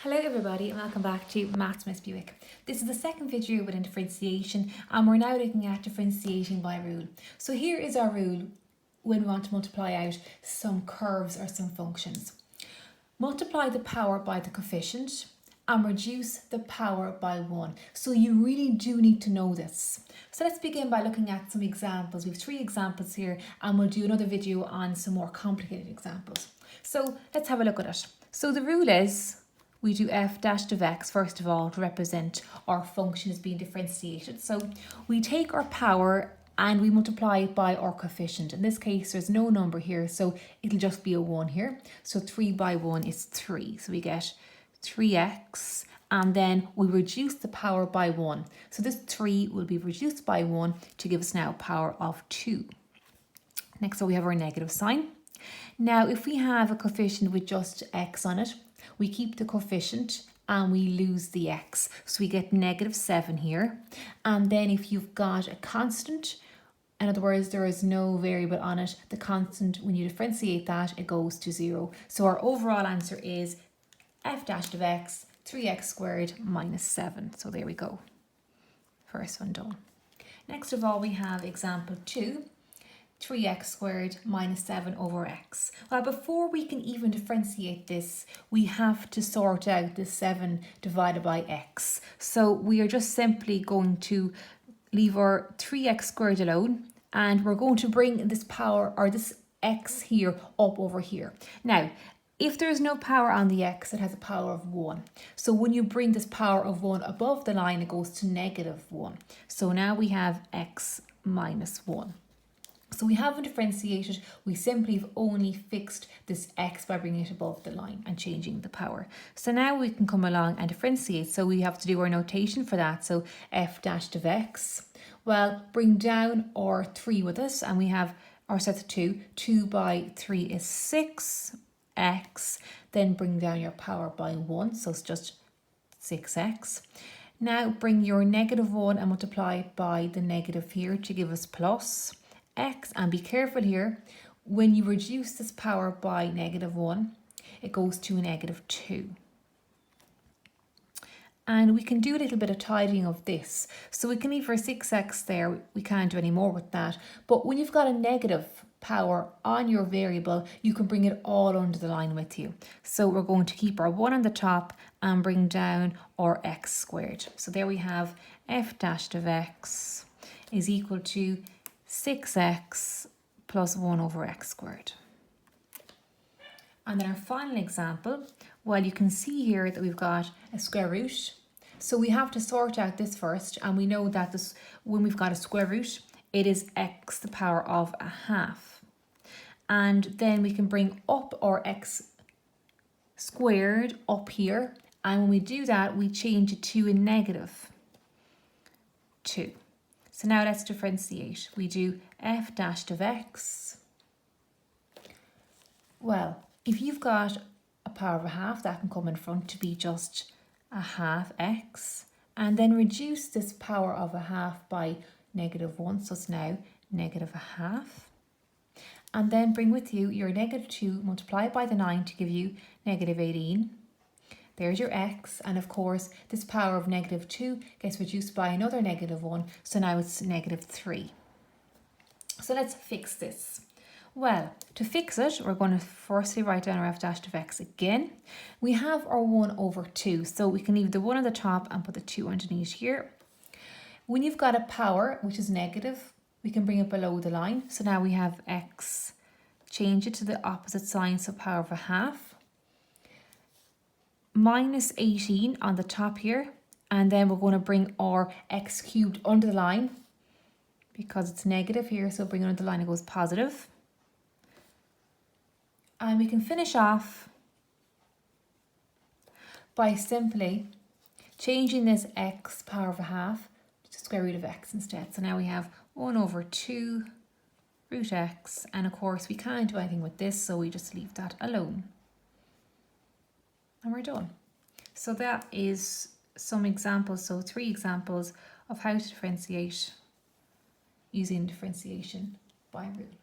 Hello everybody and welcome back to Maths Miss Buick. This is the second video within differentiation and we're now looking at differentiating by rule. So here is our rule when we want to multiply out some curves or some functions. Multiply the power by the coefficient and reduce the power by 1. So you really do need to know this. So let's begin by looking at some examples. We have 3 examples here and we'll do another video on some more complicated examples. So let's have a look at it. So the rule is we do f dash of x first of all to represent our function as being differentiated. So we take our power and we multiply it by our coefficient. In this case, there's no number here, so it'll just be a 1 here. So 3 by 1 is 3. So we get 3x, and then we reduce the power by 1. So this 3 will be reduced by 1 to give us now power of 2. Next up, we have our negative sign. Now, if we have a coefficient with just x on it, we keep the coefficient and we lose the x. So we get -7 here. And then if you've got a constant, in other words, there is no variable on it, the constant, when you differentiate that, it goes to 0. So our overall answer is f dash of x, 3x squared minus 7. So there we go. First one done. Next of all, we have example 2. 3x squared minus 7 over x. Well, before we can even differentiate this, we have to sort out the 7 divided by x. So we are just simply going to leave our 3x squared alone, and we're going to bring this power, or this x here, up over here. Now, if there's no power on the x, it has a power of 1. So when you bring this power of 1 above the line, it goes to -1. So now we have x minus 1. So we haven't differentiated, we simply have only fixed this x by bringing it above the line and changing the power. So now we can come along and differentiate. So we have to do our notation for that. So f dash of x, well, bring down our 3 with us and we have our set of 2. 2 by 3 is 6x, then bring down your power by 1, so it's just 6x. Now bring your -1 and multiply it by the negative here to give us plus x, and be careful here, when you reduce this power by -1, it goes to a -2. And we can do a little bit of tidying of this. So we can leave our 6x there, we can't do any more with that. But when you've got a negative power on your variable, you can bring it all under the line with you. So we're going to keep our 1 on the top and bring down our x squared. So there we have f dash of x is equal to 6x plus 1 over x squared. And then our final example, well, you can see here that we've got a square root. So we have to sort out this first, and we know that this, when we've got a square root, it is x to the power of a half. And then we can bring up our x squared up here, and when we do that, we change it to a -2. So now let's differentiate. We do f dash of x. Well, if you've got a power of a half, that can come in front to be just a half x. And then reduce this power of a half by -1, so it's now -1/2. And then bring with you your -2, multiply by the 9 to give you -18. There's your x, and of course this power of -2 gets reduced by another -1, so now it's -3. So let's fix this. Well, to fix it, we're going to firstly write down our f dash of x again. We have our 1 over 2, so we can leave the 1 on the top and put the 2 underneath here. When you've got a power which is negative, we can bring it below the line. So now we have x, change it to the opposite sign, so power of a half. -18 on the top here, and then we're going to bring our x cubed under the line because it's negative here, so bring it under the line, it goes positive. And we can finish off by simply changing this x power of a half to square root of x instead. So now we have 1 over 2 root x, and of course we can't do anything with this, so we just leave that alone. And we're done. So that is some examples, so 3 examples of how to differentiate using differentiation by rule.